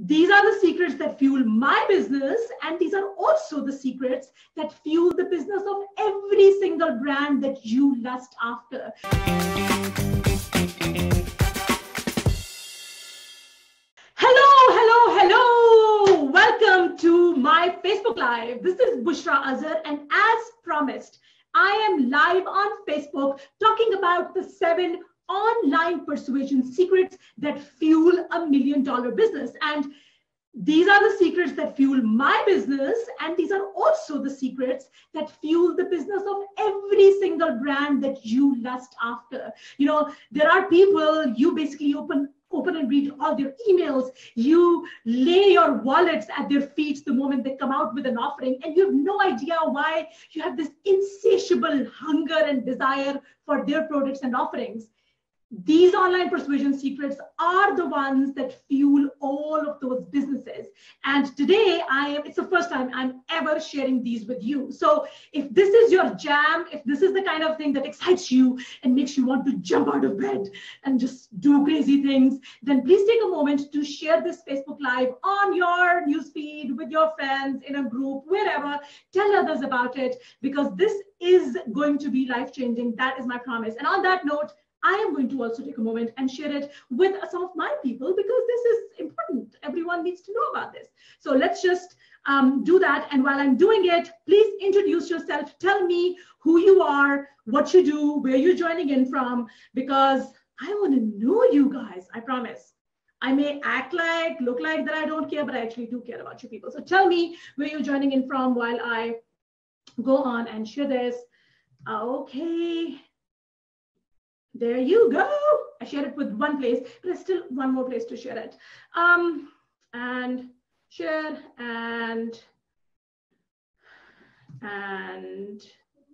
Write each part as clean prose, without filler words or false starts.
These are the secrets that fuel my business, and these are also the secrets that fuel the business of every single brand that you lust after. Hello. Welcome to my Facebook Live. This is Bushra Azhar, and as promised, I am live on Facebook talking about the 7 online persuasion secrets that fuel $1 million business. And these are the secrets that fuel my business, and these are also the secrets that fuel the business of every single brand that you lust after. You know, there are people, you basically open and read all their emails, you lay your wallets at their feet the moment they come out with an offering, and you have no idea why you have this insatiable hunger and desire for their products and offerings. These online persuasion secrets are the ones that fuel all of those businesses. And today it's the first time I'm ever sharing these with you. So if this is your jam, if this is the kind of thing that excites you and makes you want to jump out of bed and just do crazy things, then please take a moment to share this Facebook Live on your newsfeed with your friends, in a group, wherever. Tell others about it, because this is going to be life-changing. That is my promise. And on that note, I am going to also take a moment and share it with some of my people, because this is important. Everyone needs to know about this. So let's just do that. And while I'm doing it, please introduce yourself. Tell me who you are, what you do, where you're joining in from, because I want to know you guys, I promise. I may look like that I don't care, but I actually do care about you people. So tell me where you're joining in from while I go on and share this. Okay. There you go. I shared it with one place, but there's still one more place to share it. And share and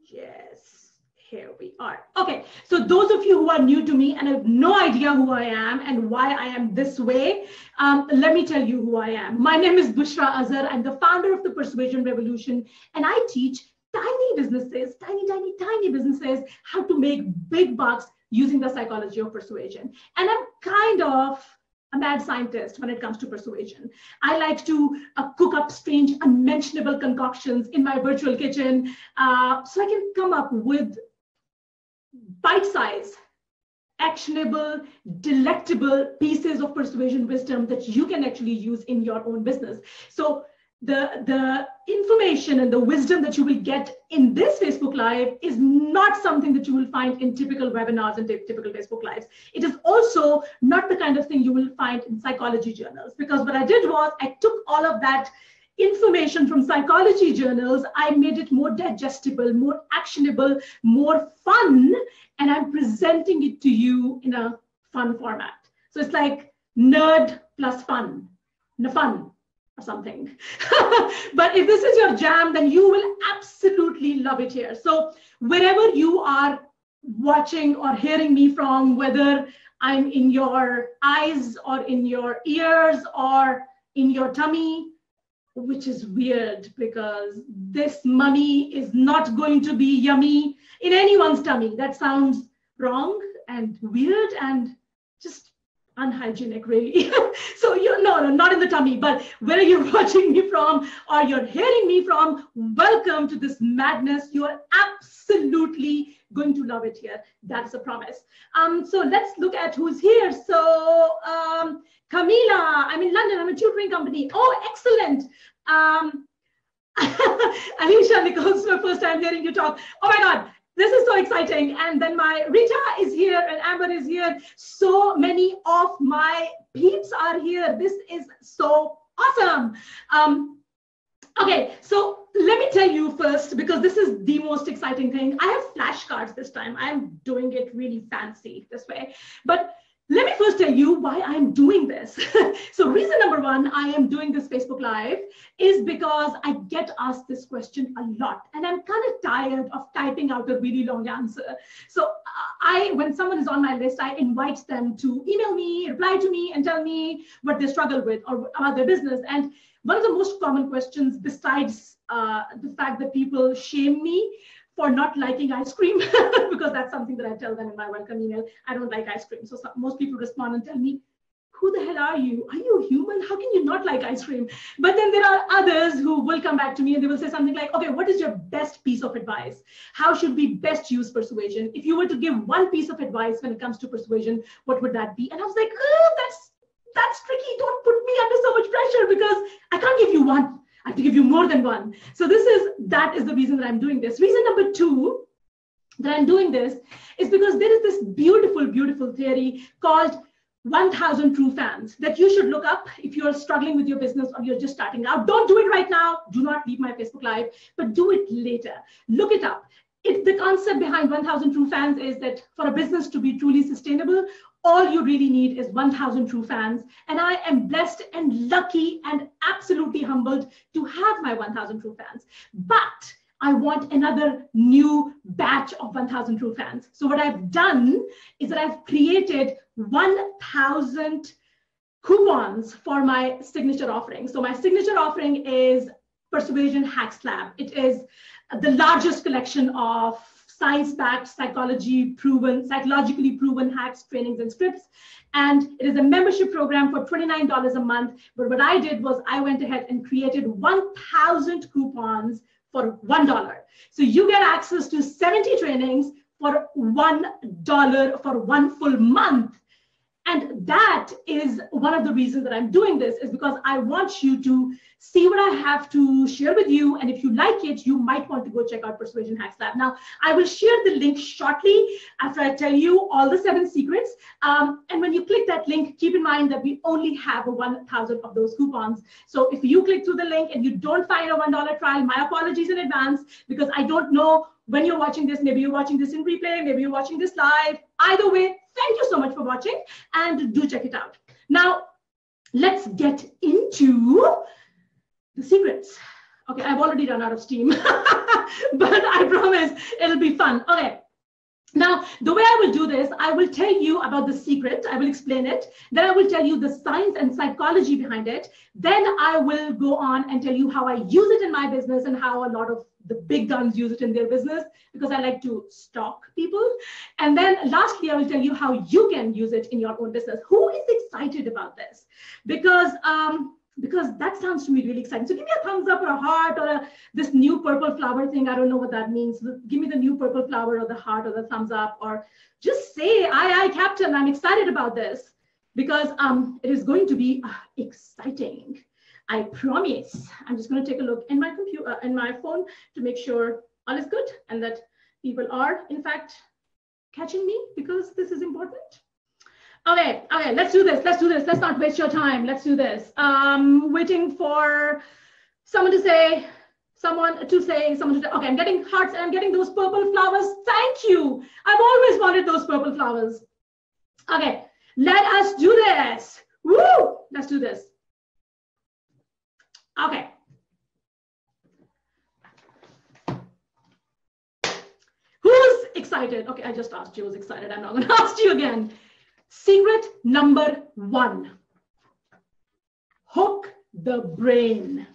yes, here we are. Okay, so those of you who are new to me and have no idea who I am and why I am this way, let me tell you who I am. My name is Bushra Azhar. I'm the founder of the Persuasion Revolution, and I teach tiny businesses, tiny businesses, how to make big bucks using the psychology of persuasion. And I'm kind of a mad scientist when it comes to persuasion. I like to cook up strange, unmentionable concoctions in my virtual kitchen, so I can come up with bite-sized, actionable, delectable pieces of persuasion wisdom that you can actually use in your own business. So the information and the wisdom that you will get in this Facebook Live is not something that you will find in typical webinars and typical Facebook Lives. It is also not the kind of thing you will find in psychology journals, because what I did was I took all of that information from psychology journals, I made it more digestible, more actionable, more fun, and I'm presenting it to you in a fun format. So it's like nerd plus fun, fun or something. But if this is your jam, then you will absolutely love it here. So wherever you are watching or hearing me from, whether I'm in your eyes or in your ears or in your tummy, which is weird because this money is not going to be yummy in anyone's tummy. That sounds wrong and weird and just unhygienic, really. So no, not in the tummy, but where you're watching me from or you're hearing me from, welcome to this madness. You are absolutely going to love it here. That's a promise. So let's look at who's here. So Camila, I'm in London. I'm a tutoring company. Oh, excellent. Alicia Nichols, my first time hearing you talk. Oh my God. This is so exciting. And then my Rita is here and Amber is here. So many of my peeps are here. This is so awesome. Okay, so let me tell you first, because this is the most exciting thing. I have flashcards this time. I'm doing it really fancy this way. But let me first tell you why I'm doing this. So reason number one, I am doing this Facebook Live is because I get asked this question a lot, and I'm kind of tired of typing out a really long answer. So when someone is on my list, I invite them to email me, reply to me, and tell me what they struggle with or about their business. And one of the most common questions, besides the fact that people shame me for not liking ice cream, because that's something that I tell them in my welcome email. I don't like ice cream. So most people respond and tell me, who the hell are you? Are you human? How can you not like ice cream? But then there are others who will come back to me and they will say something like, okay, what is your best piece of advice? How should we best use persuasion? If you were to give one piece of advice when it comes to persuasion, what would that be? And I was like, oh, that's tricky. Don't put me under so much pressure because I can't give you one. I have to give you more than one. So that is the reason that I'm doing this. Reason number two that I'm doing this is because there is this beautiful, beautiful theory called 1,000 true fans that you should look up if you're struggling with your business or you're just starting out. Don't do it right now. Do not leave my Facebook Live, but do it later. Look it up. The concept behind 1,000 true fans is that for a business to be truly sustainable, all you really need is 1,000 true fans. And I am blessed and lucky and absolutely humbled to have my 1,000 true fans. But I want another new batch of 1,000 true fans. So what I've done is that I've created 1,000 coupons for my signature offering. So my signature offering is Persuasion Hacks Lab. It is the largest collection of science-backed, psychologically proven hacks, trainings, and scripts. And it is a membership program for $29 a month. But what I did was I went ahead and created 1,000 coupons for $1. So you get access to 70 trainings for $1 for one full month. And that is one of the reasons that I'm doing this, is because I want you to see what I have to share with you. And if you like it, you might want to go check out Persuasion Hacks Lab. Now, I will share the link shortly after I tell you all the 7 secrets. And when you click that link, keep in mind that we only have 1,000 of those coupons. So if you click through the link and you don't find a $1 trial, my apologies in advance, because I don't know when you're watching this. Maybe you're watching this in replay, maybe you're watching this live. Either way, thank you so much for watching and do check it out. Now, let's get into the secrets. Okay, I've already run out of steam, but I promise it'll be fun. Okay. Now, the way I will do this, I will tell you about the secret. I will explain it. Then I will tell you the science and psychology behind it. Then I will go on and tell you how I use it in my business and how a lot of the big guns use it in their business, because I like to stalk people. And then lastly, I will tell you how you can use it in your own business. Who is excited about this? Because that sounds to me really exciting. So give me a thumbs up or a heart or this new purple flower thing. I don't know what that means. Give me the new purple flower or the heart or the thumbs up, or just say, aye, Captain, I'm excited about this, because it is going to be exciting. I promise. I'm just going to take a look in my computer, in my phone, to make sure all is good and that people are, in fact, catching me, because this is important. Okay, let's do this. Let's not waste your time. Let's do this. Waiting for someone to say, okay, I'm getting hearts and I'm getting those purple flowers. Thank you. I've always wanted those purple flowers. Okay, let us do this. Woo, let's do this. Okay. Who's excited? Okay, I just asked you who's excited. I'm not going to ask you again. Secret number 1, hook the brain.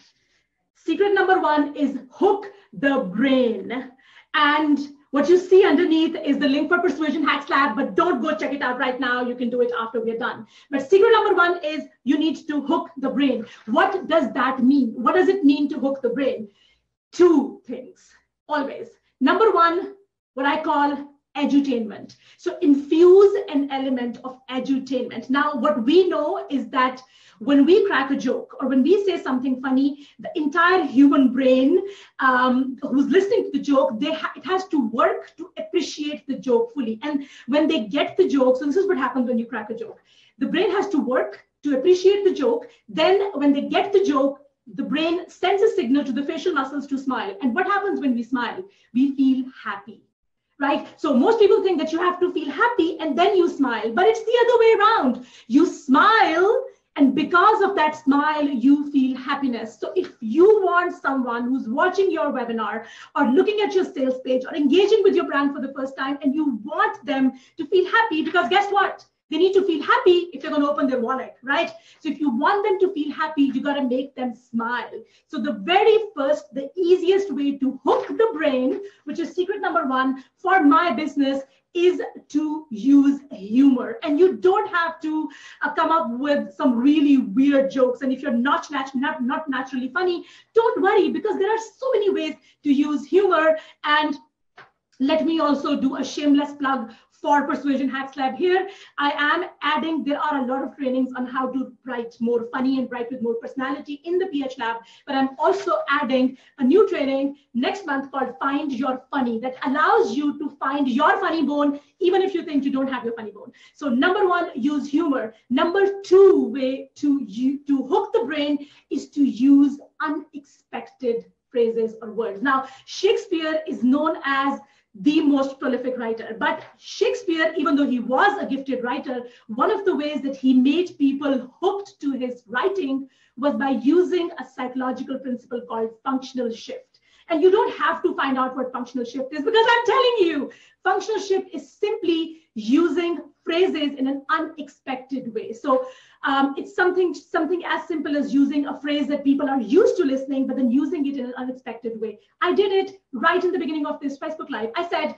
Secret number 1 is hook the brain. And what you see underneath is the link for Persuasion Hacks Lab, but don't go check it out right now. You can do it after we're done. But secret number 1 is you need to hook the brain. What does that mean? What does it mean to hook the brain? 2 things, always. Number 1, what I call edutainment. So infuse an element of edutainment. Now, what we know is that when we crack a joke or when we say something funny, the entire human brain who's listening to the joke, it has to work to appreciate the joke fully. And when they get the joke, so this is what happens when you crack a joke. The brain has to work to appreciate the joke. Then when they get the joke, the brain sends a signal to the facial muscles to smile. And what happens when we smile? We feel happy. Right? So most people think that you have to feel happy and then you smile, but it's the other way around. You smile, and because of that smile, you feel happiness. So if you want someone who's watching your webinar or looking at your sales page or engaging with your brand for the first time, and you want them to feel happy, because guess what? They need to feel happy if they're going to open their wallet, right? So if you want them to feel happy, you got to make them smile. So the very first, the easiest way to hook the brain, which is secret number 1 for my business, is to use humor. And you don't have to come up with some really weird jokes. And if you're not naturally funny, don't worry, because there are so many ways to use humor. And let me also do a shameless plug for Persuasion Hacks Lab here. I am adding, there are a lot of trainings on how to write more funny and write with more personality in the PH Lab, but I'm also adding a new training next month called Find Your Funny, that allows you to find your funny bone, even if you think you don't have your funny bone. So number one, use humor. Number two way to hook the brain is to use unexpected phrases or words. Now, Shakespeare is known as the most prolific writer. But Shakespeare, even though he was a gifted writer, one of the ways that he made people hooked to his writing was by using a psychological principle called functional shift. And you don't have to find out what functional shift is, because I'm telling you, functional shift is simply using phrases in an unexpected way. So it's something as simple as using a phrase that people are used to listening, but then using it in an unexpected way. I did it right in the beginning of this Facebook Live. I said,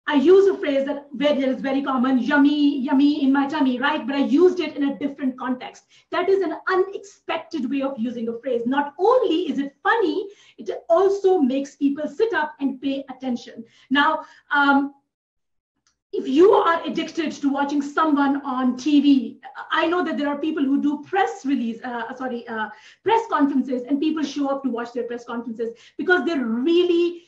I use a phrase that is very common, yummy, yummy in my tummy, right? But I used it in a different context. That is an unexpected way of using a phrase. Not only is it funny, it also makes people sit up and pay attention. Now, if you are addicted to watching someone on TV, I know that there are people who do press conferences, and people show up to watch their press conferences because they're really,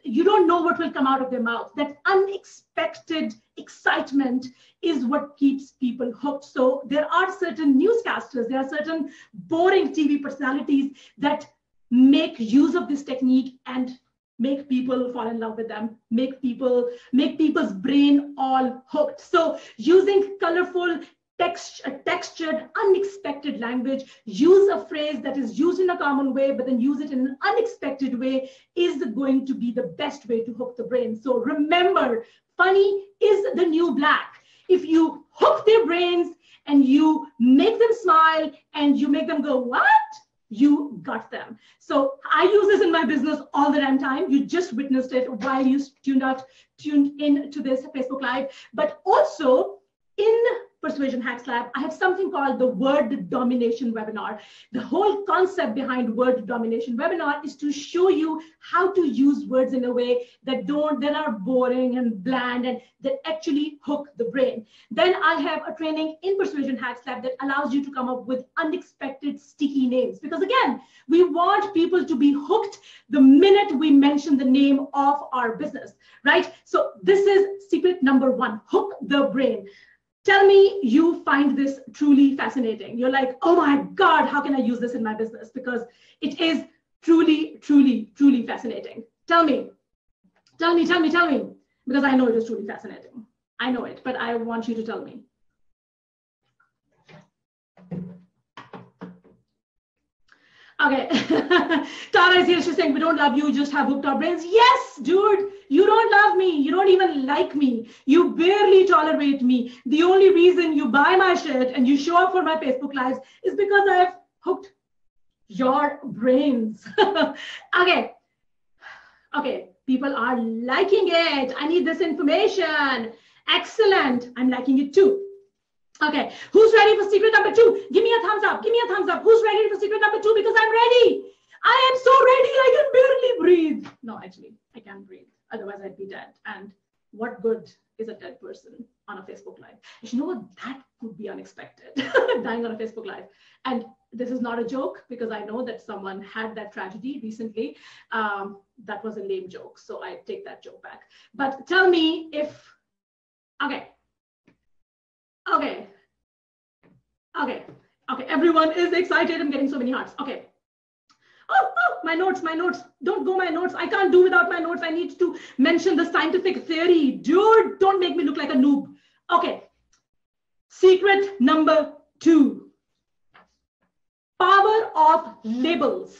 you don't know what will come out of their mouth. That unexpected excitement is what keeps people hooked. So there are certain newscasters, there are certain boring TV personalities that make use of this technique and make people fall in love with them, make people's brain all hooked. So using colorful, textured, unexpected language, use a phrase that is used in a common way, but then use it in an unexpected way, is going to be the best way to hook the brain. So remember, funny is the new black. If you hook their brains and you make them smile and you make them go, what? You got them. So I use this in my business all the damn time. You just witnessed it while you tuned in to this Facebook Live. But also in Persuasion Hacks Lab, I have something called the Word Domination Webinar. The whole concept behind Word Domination Webinar is to show you how to use words in a way that are boring and bland and that actually hook the brain. Then I have a training in Persuasion Hacks Lab that allows you to come up with unexpected sticky names. Because again, we want people to be hooked the minute we mention the name of our business, right? So this is secret number one, hook the brain. Tell me you find this truly fascinating. You're like, oh my God, how can I use this in my business? Because it is truly, truly, truly fascinating. Tell me, because I know it is truly fascinating. I know it, but I want you to tell me. Okay, Tara is here, she's saying, we don't love you, just have hooked our brains. Yes, dude, you don't love me. You don't even like me. You barely tolerate me. The only reason you buy my shit and you show up for my Facebook Lives is because I've hooked your brains. Okay, people are liking it. I need this information. Excellent, I'm liking it too. Okay, who's ready for secret number two? Give me a thumbs up. Give me a thumbs up. Who's ready for secret number two? Because I'm ready. I am so ready. I can barely breathe. No, actually, I can't breathe. Otherwise, I'd be dead. And what good is a dead person on a Facebook Live? You know what? That could be unexpected. Dying on a Facebook Live. And this is not a joke, because I know that someone had that tragedy recently. That was a lame joke. So I take that joke back. But tell me if, okay, everyone is excited. I'm getting so many hearts. Okay. Oh, my notes. Don't go my notes. I can't do without my notes. I need to mention the scientific theory. Dude, don't make me look like a noob. Okay. Secret number two. Power of labels.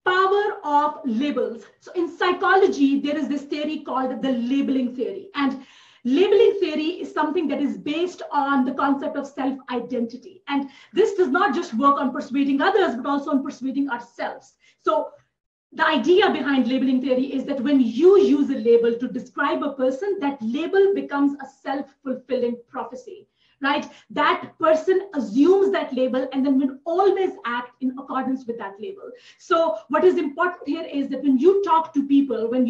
Power of labels. So in psychology, there is this theory called the labeling theory. And labeling theory is something that is based on the concept of self-identity. And this does not just work on persuading others, but also on persuading ourselves. So the idea behind labeling theory is that when you use a label to describe a person, that label becomes a self-fulfilling prophecy, right? That person assumes that label and then will always act in accordance with that label. So what is important here is that when you talk to people on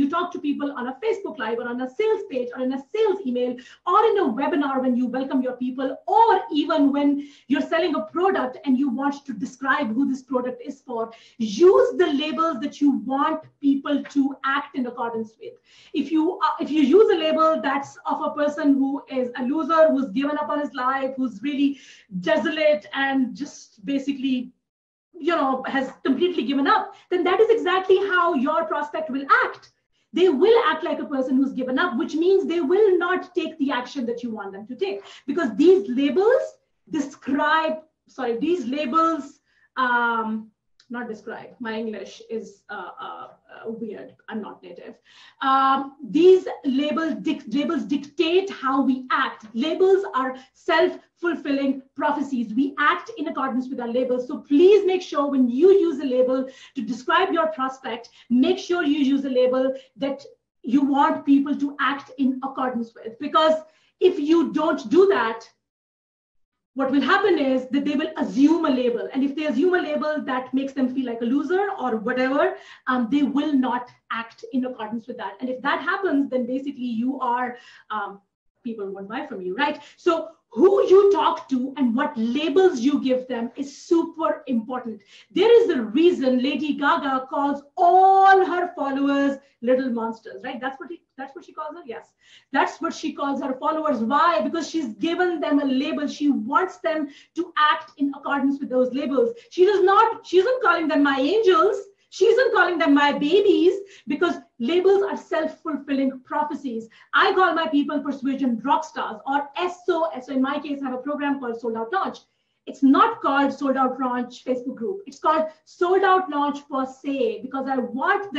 a Facebook Live or on a sales page or in a sales email or in a webinar when you welcome your people, or even when you're selling a product and you want to describe who this product is for, use the labels that you want people to act in accordance with. If you use a label that's of a person who is a loser, who's given up on his life, who's really desolate and just basically, has completely given up, then that is exactly how your prospect will act. They will act like a person who's given up, which means they will not take the action that you want them to take, because these labels not describe. My English is weird. I'm not native. These labels dictate how we act. Labels are self-fulfilling prophecies. We act in accordance with our labels. So please make sure when you use a label to describe your prospect, make sure you use a label that you want people to act in accordance with. Because if you don't do that, what will happen is that they will assume a label. And if they assume a label that makes them feel like a loser or whatever, they will not act in accordance with that. And if that happens, then basically you are, people won't buy from you, right? So who you talk to and what labels you give them is super important. There is a reason Lady Gaga calls all her followers little monsters, right? That's what she calls her. Yes, that's what she calls her followers. Why? Because she's given them a label. She wants them to act in accordance with those labels. She isn't calling them my angels. She isn't calling them my babies, because labels are self-fulfilling prophecies. I call my people persuasion rock stars, or SO. So in my case, I have a program called Sold Out Launch. It's not called Sold Out Launch Facebook group. It's called Sold Out Launch per se, because I want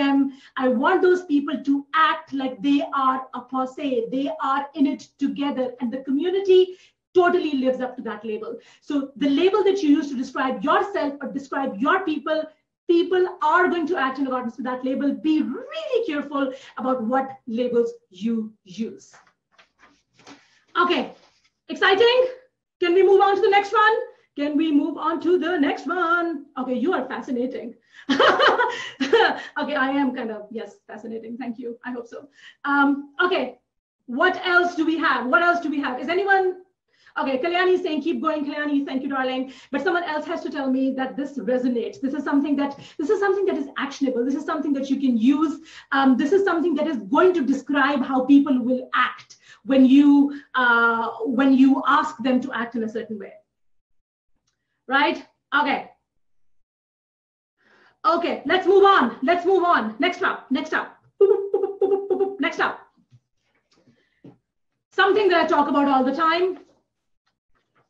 those people to act like they are a per se. They are in it together, and the community totally lives up to that label. So the label that you use to describe yourself or describe your people are going to act in accordance with that label. Be really careful about what labels you use. Okay, exciting? Can we move on to the next one? Okay, you are fascinating. Okay, I am kind of, yes, fascinating. Thank you. I hope so. Okay, what else do we have? Is anyone? Okay, Kalyani is saying, keep going, Kalyani, thank you, darling. But someone else has to tell me that this resonates. This is something that is actionable. This is something that you can use. This is something that is going to describe how people will act when you ask them to act in a certain way. Right? Okay. Okay, let's move on. Next up. Next up. Something that I talk about all the time.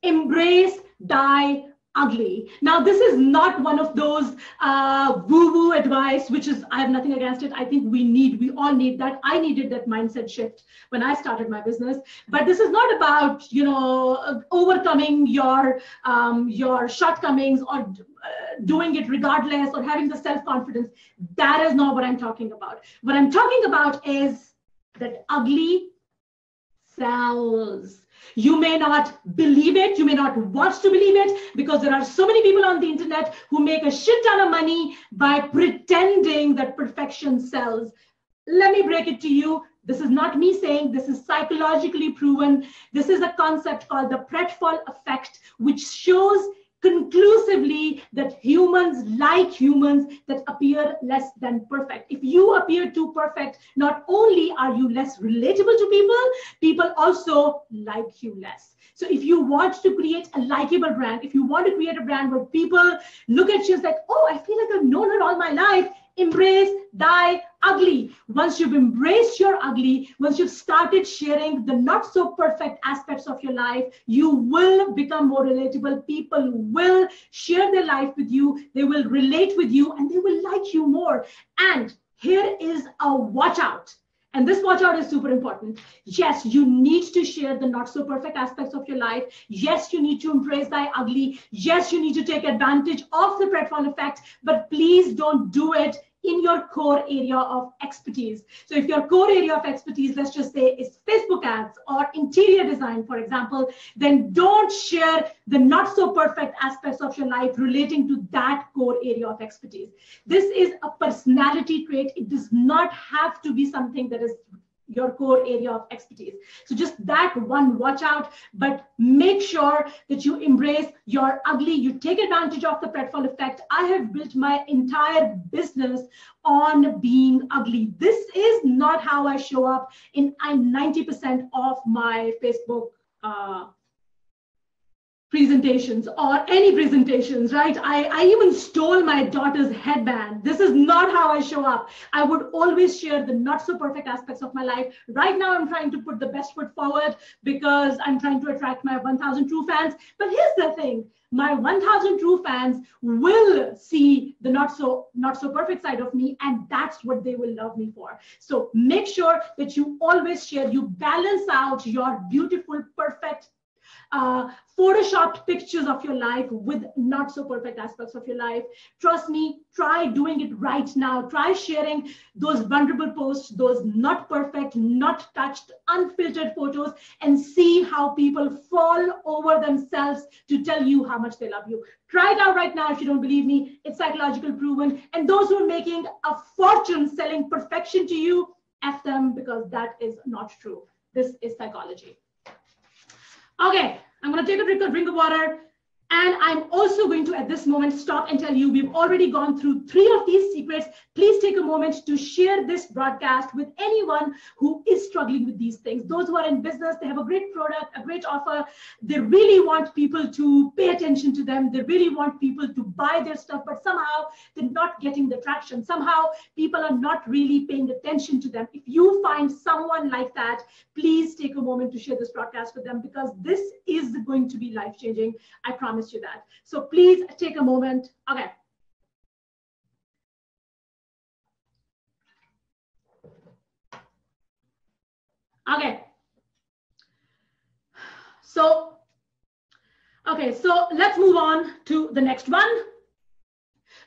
Embrace thy ugly. Now, this is not one of those woo-woo advice, which is, I have nothing against it. I think we all need that. I needed that mindset shift when I started my business. But this is not about, overcoming your shortcomings or doing it regardless or having the self-confidence. That is not what I'm talking about. What I'm talking about is that ugly sells. You may not believe it. You may not want to believe it, because there are so many people on the internet who make a shit ton of money by pretending that perfection sells. Let me break it to you. This is not me saying, this is psychologically proven. This is a concept called the Pratfall effect, which shows conclusively that humans like humans that appear less than perfect. If you appear too perfect, not only are you less relatable to people, people also like you less. So if you want to create a likable brand, if you want to create a brand where people look at you and say, oh, I feel like I've known her all my life, embrace thy ugly. Once you've embraced your ugly, once you've started sharing the not so perfect aspects of your life, you will become more relatable. People will share their life with you. They will relate with you, and they will like you more. And here is a watch out. And this watch out is super important. Yes, you need to share the not so perfect aspects of your life. Yes, you need to embrace thy ugly. Yes, you need to take advantage of the Pratfall effect, but please don't do it in your core area of expertise. So if your core area of expertise, let's just say, is Facebook ads or interior design, for example, then don't share the not so perfect aspects of your life relating to that core area of expertise. This is a personality trait. It does not have to be something that is your core area of expertise. So just that one, watch out, but make sure that you embrace your ugly. You take advantage of the Pretfall effect. I have built my entire business on being ugly. This is not how I show up in 90% of my Facebook presentations or any presentations, right? I even stole my daughter's headband. This is not how I show up. I would always share the not so perfect aspects of my life. Right now, I'm trying to put the best foot forward because I'm trying to attract my 1,000 true fans. But here's the thing. My 1,000 true fans will see the not so perfect side of me, and that's what they will love me for. So make sure that you always share, you balance out your beautiful, perfect, photoshopped pictures of your life with not so perfect aspects of your life. Trust me, try doing it right now. Try sharing those vulnerable posts, those not perfect, not touched, unfiltered photos, and see how people fall over themselves to tell you how much they love you. Try it out right now if you don't believe me. It's psychologically proven. And those who are making a fortune selling perfection to you, F them, because that is not true. This is psychology. Okay, I'm going to take a drink of water. And I'm also going to, at this moment, stop and tell you, we've already gone through 3 of these secrets. Please take a moment to share this broadcast with anyone who is struggling with these things. Those who are in business, they have a great product, a great offer. They really want people to pay attention to them. They really want people to buy their stuff, but somehow they're not getting the traction. Somehow people are not really paying attention to them. If you find someone like that, please take a moment to share this broadcast with them, because this is going to be life-changing. I promise you that. So please take a moment. Okay. Okay. So let's move on to the next one,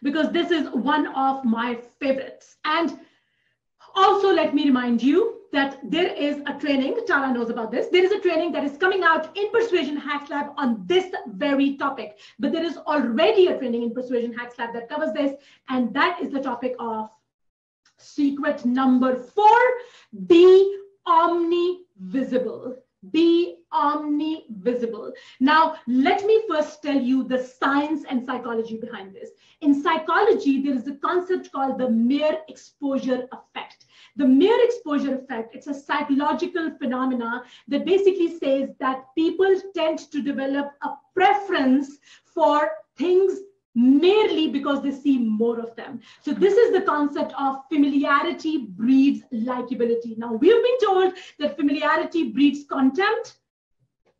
because this is one of my favorites. And also, let me remind you that there is a training, Tara knows about this, there is a training that is coming out in Persuasion Hacks Lab on this very topic. But there is already a training in Persuasion Hacks Lab that covers this, and that is the topic of secret number 4, be omni-visible. Be omni-visible. Now, let me first tell you the science and psychology behind this. In psychology, there is a concept called the mere exposure effect. The mere exposure effect, it's a psychological phenomena that basically says that people tend to develop a preference for things merely because they see more of them. So this is the concept of familiarity breeds likability. Now, we've been told that familiarity breeds contempt.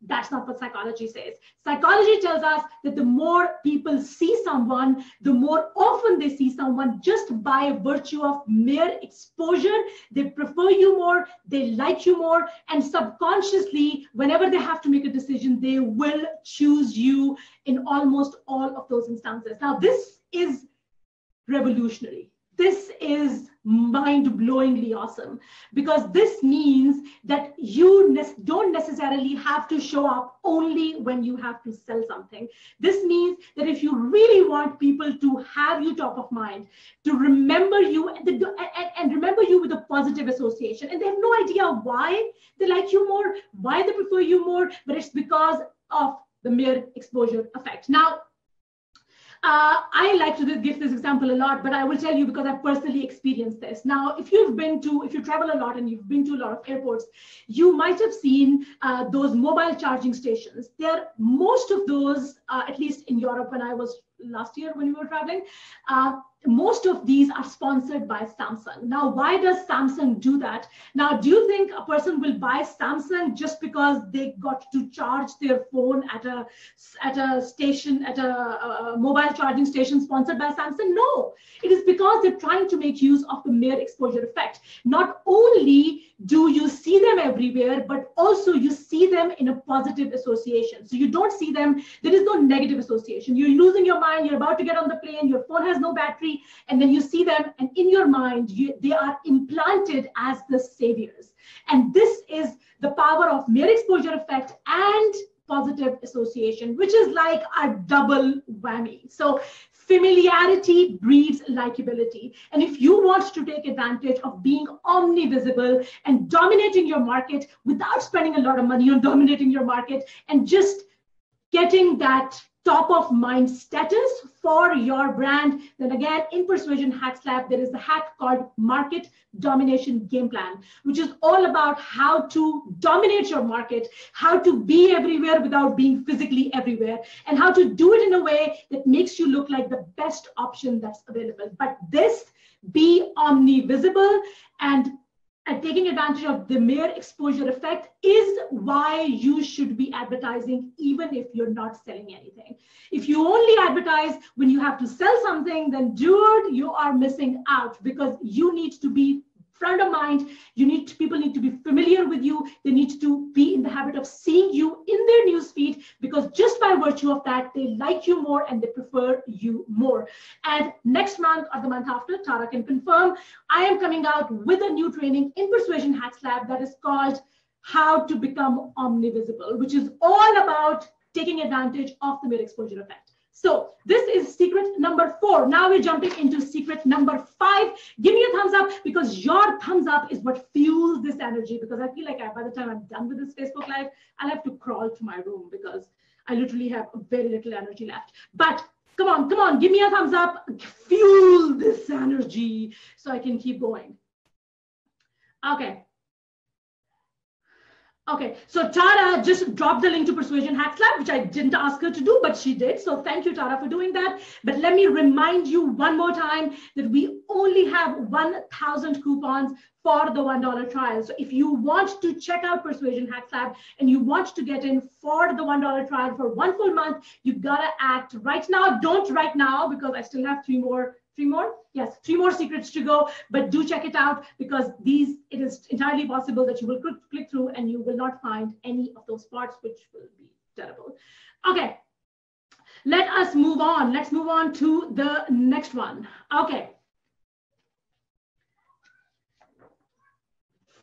That's not what psychology says. Psychology tells us that the more people see someone, the more often they see someone, just by virtue of mere exposure, they prefer you more, they like you more, and subconsciously, whenever they have to make a decision, they will choose you in almost all of those instances. Now, this is revolutionary. This is mind-blowingly awesome, because this means that you don't necessarily have to show up only when you have to sell something. This means that if you really want people to have you top of mind, to remember you and remember you with a positive association, and they have no idea why they like you more, why they prefer you more, but it's because of the mere exposure effect. Now, I like to give this example a lot, but I will tell you because I've personally experienced this. Now, if you travel a lot and you've been to a lot of airports, you might have seen those mobile charging stations. Most of those, at least in Europe when I was last year when we were traveling, most of these are sponsored by Samsung. Now, why does Samsung do that? Now, do you think a person will buy Samsung just because they got to charge their phone at a mobile charging station sponsored by Samsung? No, it is because they're trying to make use of the mere exposure effect. Not only do you see them everywhere, but also you see them in a positive association. So you don't see them, there is no negative association. You're losing your mind, you're about to get on the plane, your phone has no battery, and then you see them, and in your mind, they are implanted as the saviors. And this is the power of mere exposure effect and positive association, which is like a double whammy. So familiarity breeds likability. And if you want to take advantage of being omnivisible and dominating your market without spending a lot of money on dominating your market and just getting that top of mind status for your brand, then again, in Persuasion Hacks Lab, there is a hack called Market Domination Game Plan, which is all about how to dominate your market, how to be everywhere without being physically everywhere, and how to do it in a way that makes you look like the best option that's available. But this, be omnivisible and taking advantage of the mere exposure effect is why you should be advertising even if you're not selling anything. If you only advertise when you have to sell something, then dude, you are missing out, because you need to be front of mind. People need to be familiar with you. They need to be in the habit of seeing you in their newsfeed, because just by virtue of that, they like you more and they prefer you more. And next month or the month after, Tara can confirm, I am coming out with a new training in Persuasion Hacks Lab that is called How to Become Omnivisible, which is all about taking advantage of the mere exposure effect. So this is secret number 4. Now we're jumping into secret number 5. Give me a thumbs up, because your thumbs up is what fuels this energy, because I feel like by the time I'm done with this Facebook Live, I'll have to crawl to my room because I literally have very little energy left. But come on, give me a thumbs up, fuel this energy so I can keep going. Okay, so Tara just dropped the link to Persuasion Hacks Lab, which I didn't ask her to do, but she did. So thank you, Tara, for doing that. But let me remind you one more time that we only have 1,000 coupons for the $1 trial. So if you want to check out Persuasion Hacks Lab and you want to get in for the $1 trial for 1 full month, you gotta act right now. Don't right now, because I still have 3 more? Yes, 3 more secrets to go, but do check it out, because it is entirely possible that you will click through and you will not find any of those parts, which will be terrible. Okay, let us move on. Let's move on to the next one. Okay.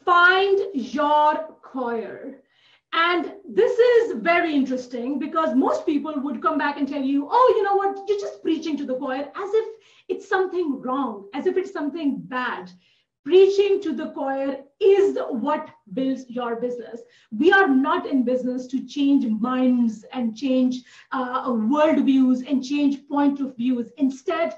Find your choir. And this is very interesting, because most people would come back and tell you, oh, you know what, you're just preaching to the choir, as if it's something wrong, as if it's something bad. Preaching to the choir is what builds your business. We are not in business to change minds and change worldviews and change point of views. Instead,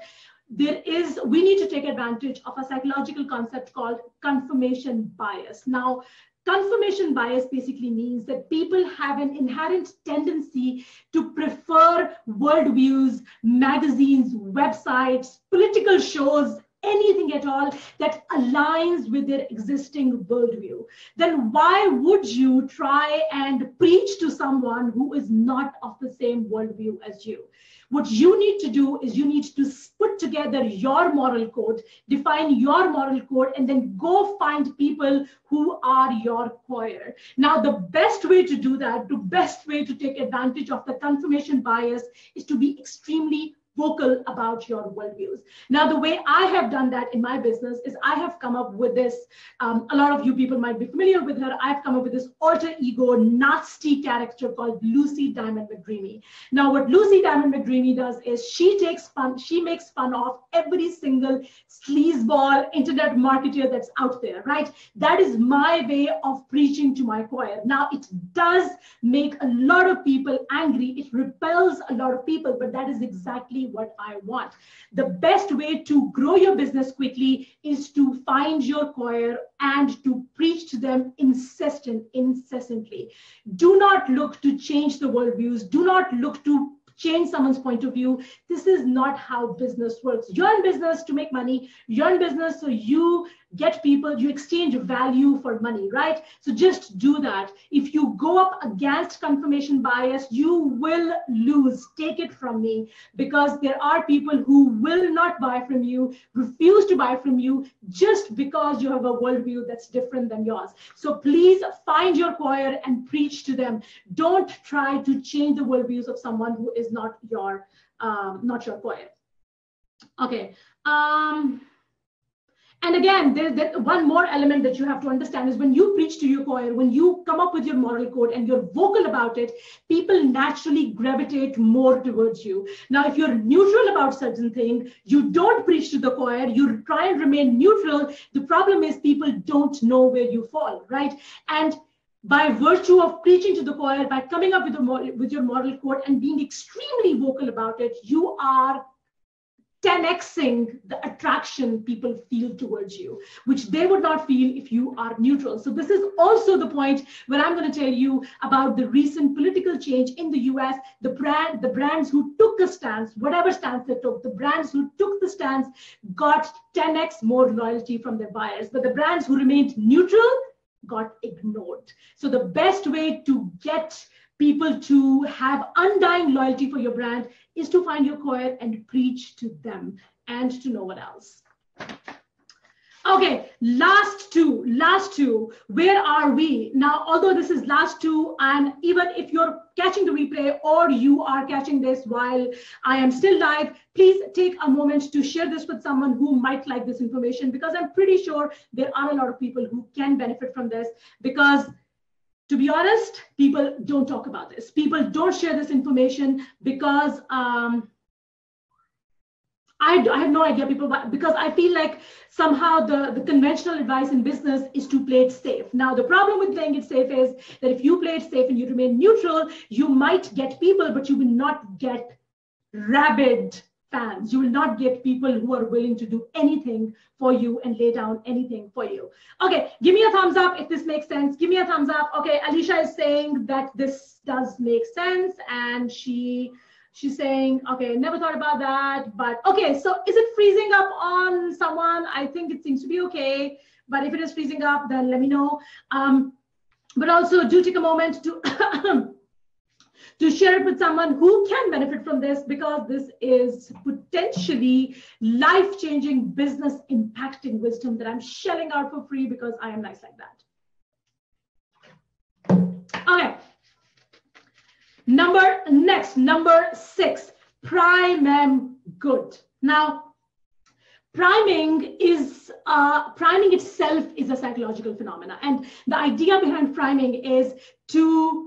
we need to take advantage of a psychological concept called confirmation bias. Now, confirmation bias basically means that people have an inherent tendency to prefer worldviews, magazines, websites, political shows, anything at all that aligns with their existing worldview. Then why would you try and preach to someone who is not of the same worldview as you? What you need to do is you need to put together your moral code, define your moral code, and then go find people who are your choir. Now, the best way to do that, the best way to take advantage of the confirmation bias is to be extremely vocal about your worldviews. Now, the way I have done that in my business is I have come up with this, a lot of you people might be familiar with her, I've come up with this alter ego nasty character called Lucy Diamond McDreamy. Now, what Lucy Diamond McDreamy does is she makes fun of every single sleazeball internet marketer that's out there, right? That is my way of preaching to my choir. Now, it does make a lot of people angry, it repels a lot of people, but that is exactly what I want. The best way to grow your business quickly is to find your choir and to preach to them incessantly. Do not look to change the worldviews. Do not look to change someone's point of view. This is not how business works. You're in business to make money. You're in business so you get people, you exchange value for money, right? So just do that. If you go up against confirmation bias, you will lose. Take it from me, because there are people who will not buy from you, refuse to buy from you, just because you have a worldview that's different than yours. So please find your choir and preach to them. Don't try to change the worldviews of someone who is not your choir. Okay. And again, there's one more element that you have to understand is when you preach to your choir, when you come up with your moral code and you're vocal about it, people naturally gravitate more towards you. Now, if you're neutral about certain things, you don't preach to the choir, you try and remain neutral. The problem is people don't know where you fall, right? And by virtue of preaching to the choir, by coming up with your moral code and being extremely vocal about it, you are 10xing the attraction people feel towards you, which they would not feel if you are neutral. So this is also the point where I'm going to tell you about the recent political change in the US. The brands who took a stance, whatever stance they took, the brands who took the stance got 10x more loyalty from their buyers. But the brands who remained neutral got ignored. So the best way to get people to have undying loyalty for your brand is to find your choir and preach to them, and to no one else. Okay, last two, where are we? Now, although this is last two, and even if you're catching the replay or you are catching this while I am still live, please take a moment to share this with someone who might like this information, because I'm pretty sure there are a lot of people who can benefit from this, because to be honest, people don't talk about this. People don't share this information because I have no idea because I feel like somehow the conventional advice in business is to play it safe. Now, the problem with playing it safe is that if you play it safe and you remain neutral, you might get people, but you will not get rabid fans. You will not get people who are willing to do anything for you and lay down anything for you. Okay, give me a thumbs up if this makes sense. Give me a thumbs up. Okay, Alicia is saying that this does make sense, and she's saying, okay, never thought about that, but okay, so is it freezing up on someone? I think it seems to be okay, but if it is freezing up, then let me know. But also do take a moment to to share it with someone who can benefit from this, because this is potentially life-changing, business impacting wisdom that I'm shelling out for free because I am nice like that. Okay. Number 6, prime good. Now, priming itself is a psychological phenomena, and the idea behind priming is to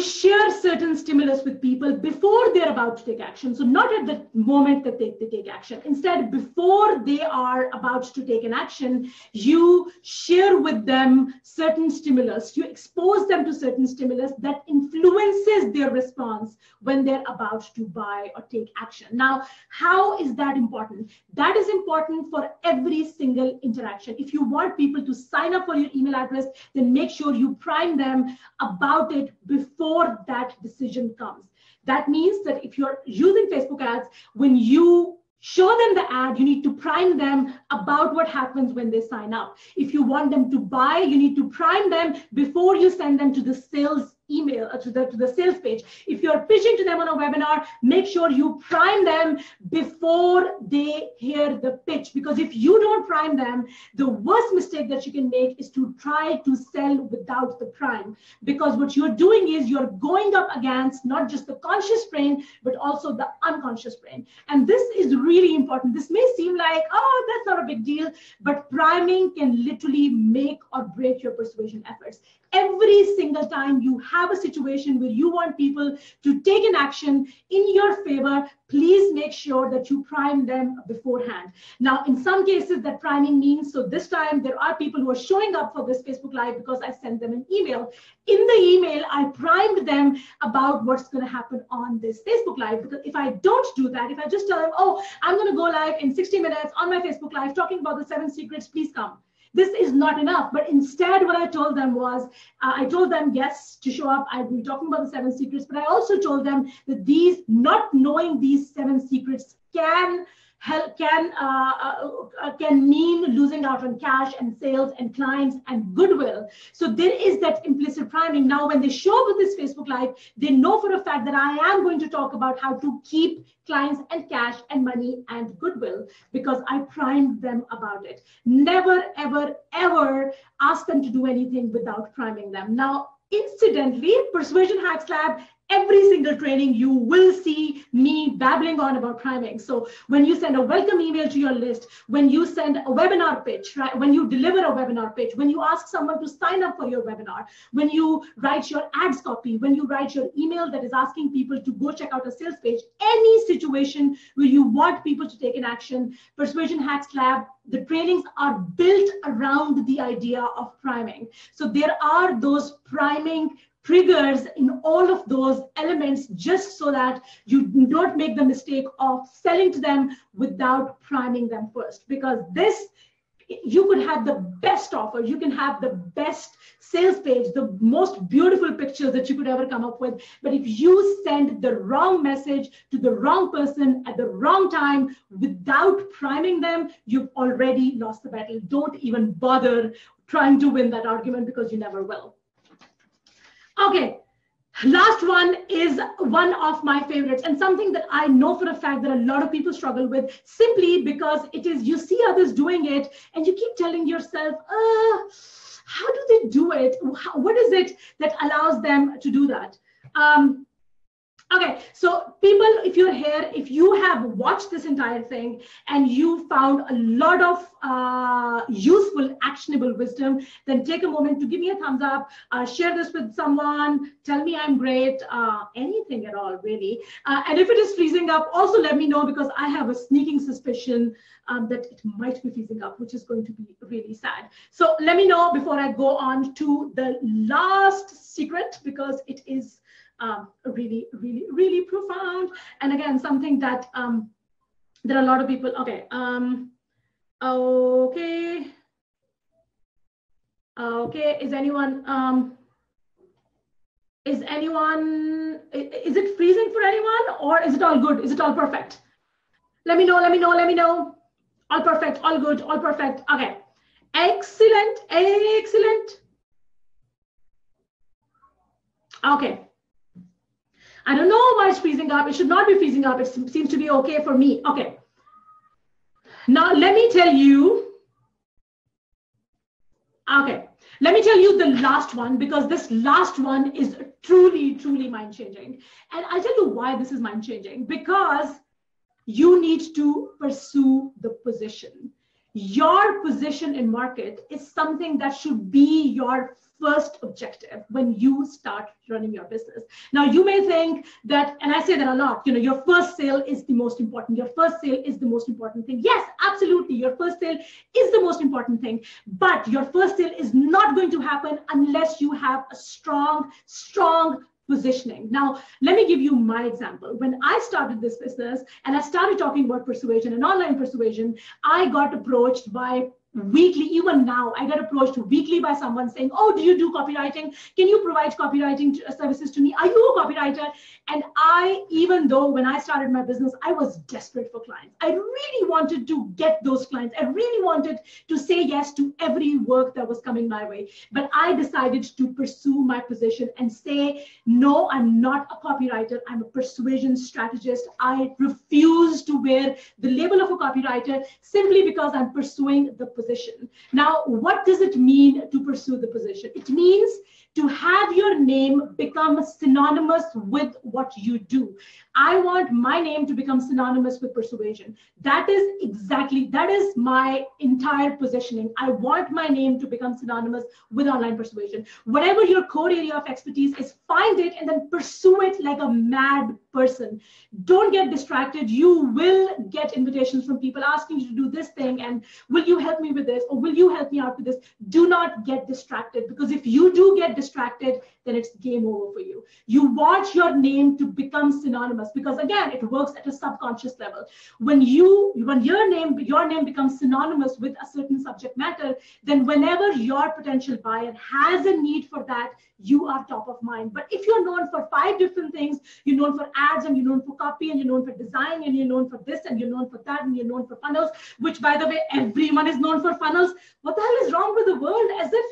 share certain stimulus with people before they're about to take action. So not at the moment that they take action. Instead, before they are about to take an action, you share with them certain stimulus. You expose them to certain stimulus that influences their response when they're about to buy or take action. Now, how is that important? That is important for every single interaction. If you want people to sign up for your email address, then make sure you prime them about it before that decision comes. That means that if you're using Facebook ads, when you show them the ad, you need to prime them about what happens when they sign up. If you want them to buy, you need to prime them before you send them to the sales email to the sales page. If you're pitching to them on a webinar, make sure you prime them before they hear the pitch, because if you don't prime them, the worst mistake that you can make is to try to sell without the prime, because what you're doing is you're going up against not just the conscious brain, but also the unconscious brain. And this is really important. This may seem like, oh, that's not a big deal, but priming can literally make or break your persuasion efforts. Every single time you have a situation where you want people to take an action in your favor, please make sure that you prime them beforehand. Now, in some cases, that priming means, so this time there are people who are showing up for this Facebook Live because I sent them an email. In the email, I primed them about what's going to happen on this Facebook Live. Because if I don't do that, if I just tell them, oh, I'm going to go live in 60 minutes on my Facebook Live talking about the 7 secrets, please come. This is not enough. But instead, what I told them was, I told them, yes, to show up. I've been talking about the 7 secrets, but I also told them that not knowing these 7 secrets can can mean losing out on cash and sales and clients and goodwill. So there is that implicit priming. Now, when they show up with this Facebook Live, they know for a fact that I am going to talk about how to keep clients and cash and money and goodwill, because I primed them about it. Never, ever, ever ask them to do anything without priming them. Now, incidentally, Persuasion Hacks Lab, every single training, you will see me babbling on about priming. So when you send a welcome email to your list, when you send a webinar pitch, right? When you deliver a webinar pitch, when you ask someone to sign up for your webinar, when you write your ads copy, when you write your email that is asking people to go check out a sales page, any situation where you want people to take an action, Persuasion Hacks Lab, the trainings are built around the idea of priming. So there are those priming triggers in all of those elements, just so that you don't make the mistake of selling to them without priming them first. Because this, you could have the best offer, you can have the best sales page, the most beautiful pictures that you could ever come up with. But if you send the wrong message to the wrong person at the wrong time without priming them, you've already lost the battle. Don't even bother trying to win that argument, because you never will. Okay, last one is one of my favorites, and something that I know for a fact that a lot of people struggle with, simply because it is, you see others doing it and you keep telling yourself, how do they do it? What is it that allows them to do that? Okay, so people, if you're here, if you have watched this entire thing and you found a lot of useful, actionable wisdom, then take a moment to give me a thumbs up, share this with someone, tell me I'm great, anything at all, really. And if it is freezing up, also let me know, because I have a sneaking suspicion that it might be freezing up, which is going to be really sad. So let me know before I go on to the last secret, because it is really, really, really profound. And again, something that there are a lot of people. Okay. Okay. Is it freezing for anyone, or is it all good? Is it all perfect? Let me know. Let me know. Let me know. All perfect. All good. All perfect. Okay. Excellent. Excellent. Okay. I don't know why it's freezing up. It should not be freezing up. It seems to be okay for me. Okay. Now, let me tell you. Okay. Let me tell you the last one, because this last one is truly, truly mind-changing. And I'll tell you why this is mind-changing. Because you need to pursue the position. Your position in market is something that should be your first objective when you start running your business. Now, you may think that, and I say that a lot, you know, your first sale is the most important. Your first sale is the most important thing. Yes, absolutely. Your first sale is the most important thing, but your first sale is not going to happen unless you have a strong positioning. Now, let me give you my example. When I started this business and I started talking about persuasion and online persuasion, I got approached by weekly, even now, I get approached weekly by someone saying, oh, do you do copywriting? Can you provide copywriting services to me? Are you a copywriter? And I, even though when I started my business, I was desperate for clients. I really wanted to get those clients. I really wanted to say yes to every work that was coming my way. But I decided to pursue my position and say, no, I'm not a copywriter. I'm a persuasion strategist. I refuse to wear the label of a copywriter simply because I'm pursuing the position. Now, what does it mean to pursue the position? It means to have your name become synonymous with what you do. I want my name to become synonymous with persuasion. That is my entire positioning. I want my name to become synonymous with online persuasion. Whatever your core area of expertise is, find it and then pursue it like a mad person. Don't get distracted. You will get invitations from people asking you to do this thing, and will you help me with this, or will you help me out with this? Do not get distracted, because if you do get distracted, distracted, then it's game over for you. You want your name to become synonymous, because again, it works at a subconscious level. When your name becomes synonymous with a certain subject matter, then whenever your potential buyer has a need for that, you are top of mind. But if you're known for 5 different things, you're known for ads, and you're known for copy, and you're known for design, and you're known for this, and you're known for that, and you're known for funnels, which by the way, everyone is known for funnels. What the hell is wrong with the world? As if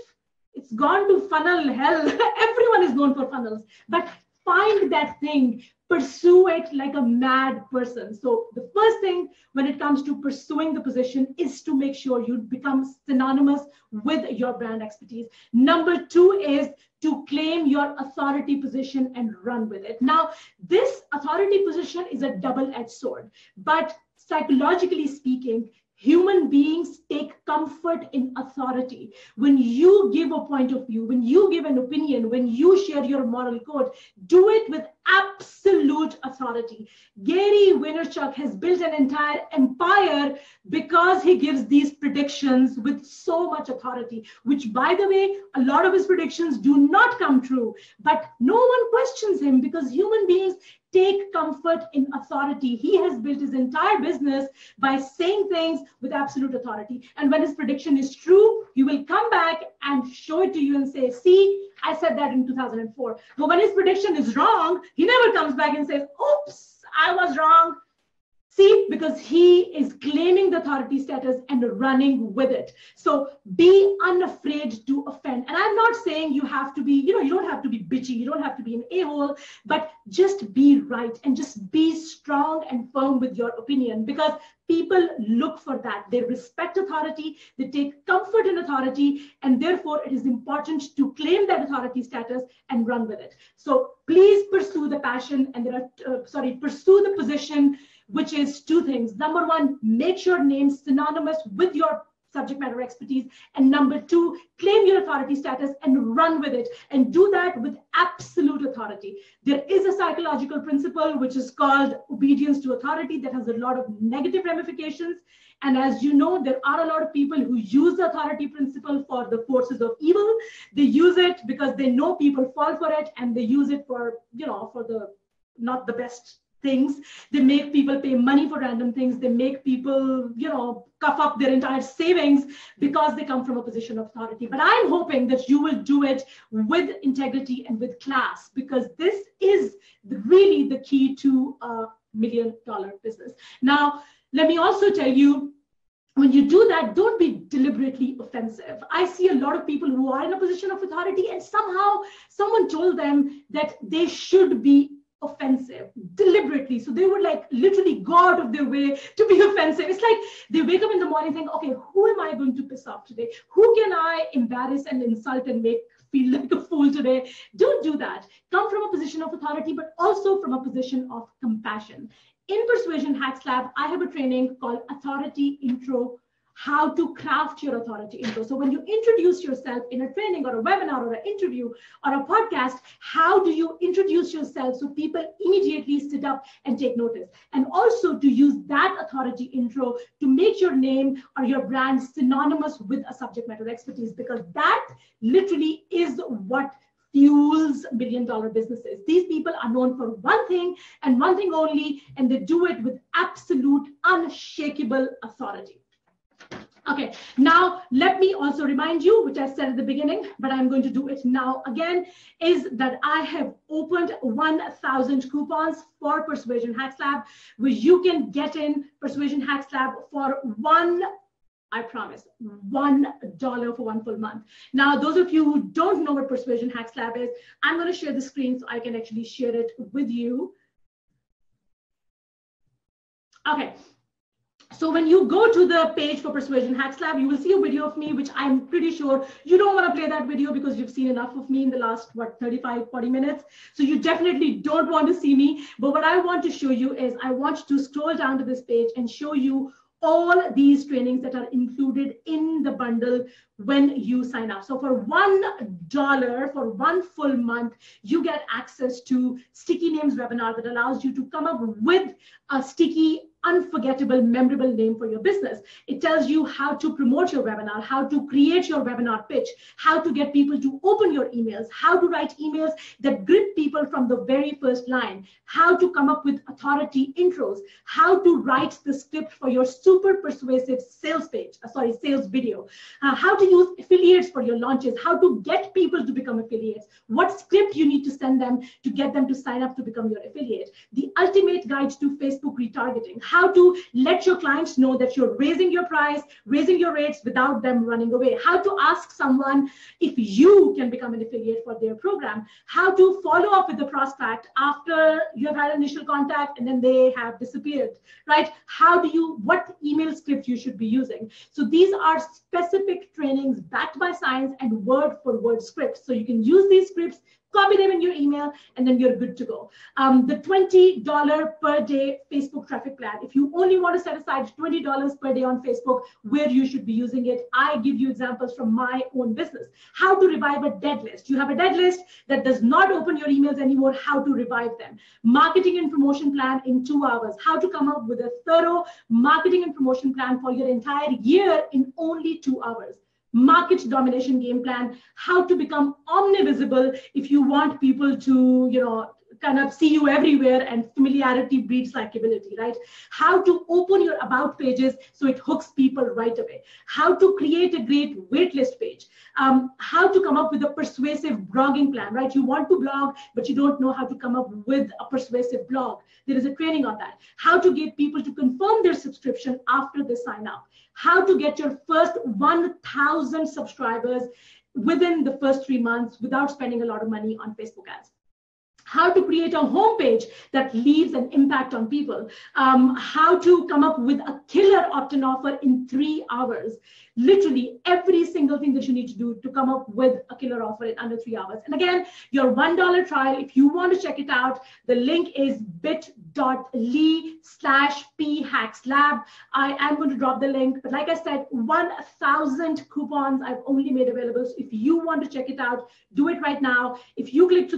it's gone to funnel hell. Everyone is known for funnels. But find that thing, pursue it like a mad person. So the first thing when it comes to pursuing the position is to make sure you become synonymous with your brand expertise. Number 2 is to claim your authority position and run with it. Now, this authority position is a double-edged sword, but psychologically speaking, human beings take comfort in authority. When you give a point of view, when you give an opinion, when you share your moral code, do it with absolute authority. Gary Vaynerchuk has built an entire empire because he gives these predictions with so much authority, which by the way, a lot of his predictions do not come true, but no one questions him because human beings take comfort in authority. He has built his entire business by saying things with absolute authority. And when his prediction is true, he will come back and show it to you and say, see, I said that in 2004. But when his prediction is wrong, he never comes back and says, oops, I was wrong. See, because he is claiming the authority status and running with it. So be unafraid to offend. And I'm not saying you have to be, you don't have to be bitchy. You don't have to be an a-hole, but just be right and just be strong and firm with your opinion, because people look for that. They respect authority. They take comfort in authority. And therefore, it is important to claim that authority status and run with it. So please pursue the passion and pursue the position, which is 2 things. Number 1, make your name synonymous with your subject matter expertise. And number 2, claim your authority status and run with it. And do that with absolute authority. There is a psychological principle which is called obedience to authority that has a lot of negative ramifications. And as you know, there are a lot of people who use the authority principle for the forces of evil. They use it because they know people fall for it, and they use it for, for the not the best things. They make people pay money for random things. They make people, cough up their entire savings because they come from a position of authority. But I'm hoping that you will do it with integrity and with class, because this is really the key to a $1 million business. Now, let me also tell you, when you do that, don't be deliberately offensive. I see a lot of people who are in a position of authority, and somehow someone told them that they should be offensive deliberately. So they would literally go out of their way to be offensive. It's like they wake up in the morning thinking, okay, who am I going to piss off today? Who can I embarrass and insult and make feel like a fool today? Don't do that. Come from a position of authority, but also from a position of compassion. In Persuasion Hacks Lab, I have a training called Authority Intro, how to craft your authority intro. So when you introduce yourself in a training or a webinar or an interview or a podcast, how do you introduce yourself so people immediately sit up and take notice? And also to use that authority intro to make your name or your brand synonymous with a subject matter expertise, because that literally is what fuels $1 million businesses. These people are known for one thing and one thing only, and they do it with absolute unshakable authority. Okay, now let me also remind you, which I said at the beginning, but I'm going to do it now again, is that I have opened 1,000 coupons for Persuasion Hacks Lab, where you can get in Persuasion Hacks Lab for I promise, $1 for 1 full month. Now, those of you who don't know what Persuasion Hacks Lab is, I'm going to share the screen so I can actually share it with you. Okay. So when you go to the page for Persuasion Hacks Lab, you will see a video of me, which I'm pretty sure you don't want to play that video because you've seen enough of me in the last, 35, 40 minutes. So you definitely don't want to see me. But what I want to show you is I want to scroll down to this page and show you all these trainings that are included in the bundle when you sign up. So for $1 for 1 full month, you get access to Sticky Names webinar that allows you to come up with a sticky, unforgettable, memorable name for your business. It tells you how to promote your webinar, how to create your webinar pitch, how to get people to open your emails, how to write emails that grip people from the very first line, how to come up with authority intros, how to write the script for your super persuasive sales page, sales video, how to use affiliates for your launches, how to get people to become affiliates, what script you need to send them to get them to sign up to become your affiliate, the ultimate guide to Facebook retargeting, how to let your clients know that you're raising your price, raising your rates without them running away, how to ask someone if you can become an affiliate for their program, how to follow up with the prospect after you have had initial contact and then they have disappeared, right? What email script you should be using. So these are specific trainings backed by science and word for word scripts. So you can use these scripts, copy them in your email, and then you're good to go. The $20 per day Facebook traffic plan. If you only want to set aside $20 per day on Facebook, where you should be using it, I give you examples from my own business. How to revive a dead list. You have a dead list that does not open your emails anymore, how to revive them. Marketing and promotion plan in 2 hours. How to come up with a thorough marketing and promotion plan for your entire year in only 2 hours. Market domination game plan, how to become omnivisible if you want people to, kind of see you everywhere, and familiarity breeds likability, right? How to open your about pages so it hooks people right away. How to create a great waitlist page. How to come up with a persuasive blogging plan, right? You want to blog, but you don't know how to come up with a persuasive blog. There is a training on that. How to get people to confirm their subscription after they sign up. How to get your first 1,000 subscribers within the first 3 months without spending a lot of money on Facebook ads. How to create a homepage that leaves an impact on people. How to come up with a killer opt-in offer in 3 hours. Literally every single thing that you need to do to come up with a killer offer in under 3 hours. And again, your $1 trial, if you want to check it out, the link is bit.ly/phackslab. I am going to drop the link, but like I said, 1,000 coupons I've only made available. So if you want to check it out, do it right now. If you click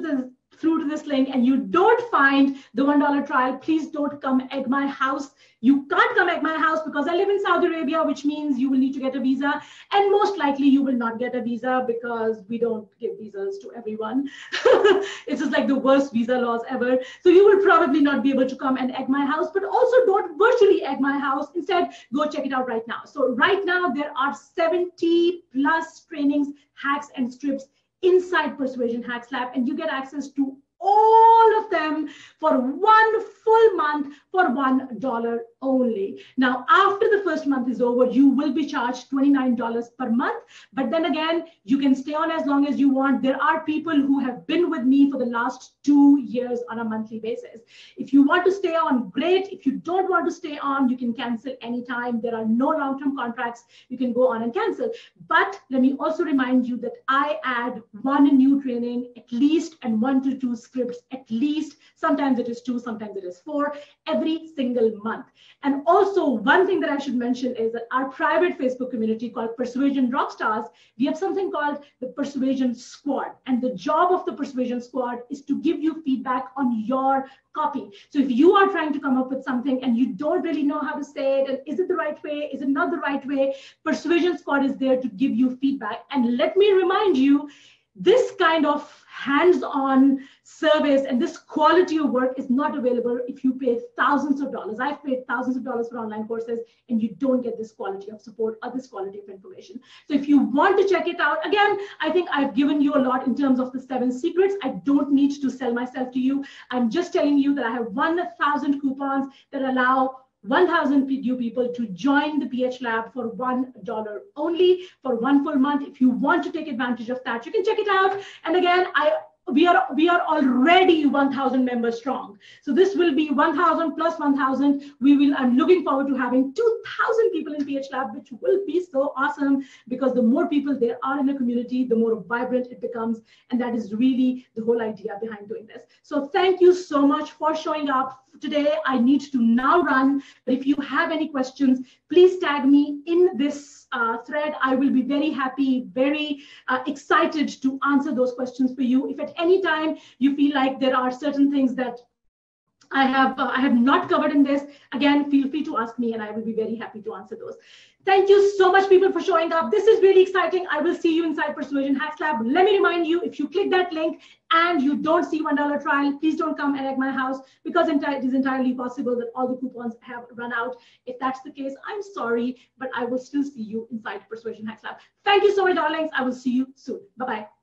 through to this link and you don't find the $1 trial, please don't come egg my house. You can't come egg my house because I live in Saudi Arabia, which means you will need to get a visa. And most likely you will not get a visa because we don't give visas to everyone. It's just like the worst visa laws ever. So you will probably not be able to come and egg my house, but also don't virtually egg my house. Instead, go check it out right now. So right now there are 70+ trainings, hacks, and strips inside Persuasion Hacks Lab, and you get access to all of them for 1 full month for $1 only. Now, after the first month is over, you will be charged $29 per month. But then again, you can stay on as long as you want. There are people who have been with me for the last 2 years on a monthly basis. If you want to stay on, great. If you don't want to stay on, you can cancel anytime. There are no long-term contracts. You can go on and cancel. But let me also remind you that I add 1 new training at least and 1 to 2 scripts at least. Sometimes it is 2, sometimes it is 4, every single month. And also, one thing that I should mention is that our private Facebook community called Persuasion Rockstars, we have something called the Persuasion Squad. And the job of the Persuasion Squad is to give you feedback on your copy. So if you are trying to come up with something and you don't really know how to say it, and is it the right way, is it not the right way, Persuasion Squad is there to give you feedback. And let me remind you, this kind of hands-on service and this quality of work is not available if you pay thousands of dollars. I've paid thousands of dollars for online courses and you don't get this quality of support or this quality of information. So if you want to check it out, again, I think I've given you a lot in terms of the 7 secrets. I don't need to sell myself to you. I'm just telling you that I have 1,000 coupons that allow 1,000 new people to join the PH Lab for $1 only for 1 full month. If you want to take advantage of that, you can check it out. And again, we are already 1,000 members strong. So this will be 1,000 plus 1,000. I'm looking forward to having 2,000 people in PH Lab, which will be so awesome because the more people there are in a community, the more vibrant it becomes. And that is really the whole idea behind doing this. So thank you so much for showing up today. I need to now run, but if you have any questions, please tag me in this thread. I will be very happy, very excited to answer those questions for you. If at any time you feel like there are certain things that I have not covered in this. Again, feel free to ask me and I will be very happy to answer those. Thank you so much, people, for showing up. This is really exciting. I will see you inside Persuasion Hacks Lab. Let me remind you, if you click that link and you don't see $1 trial, please don't come and egg my house, because it is entirely possible that all the coupons have run out. If that's the case, I'm sorry, but I will still see you inside Persuasion Hacks Lab. Thank you so much, darlings. I will see you soon. Bye-bye.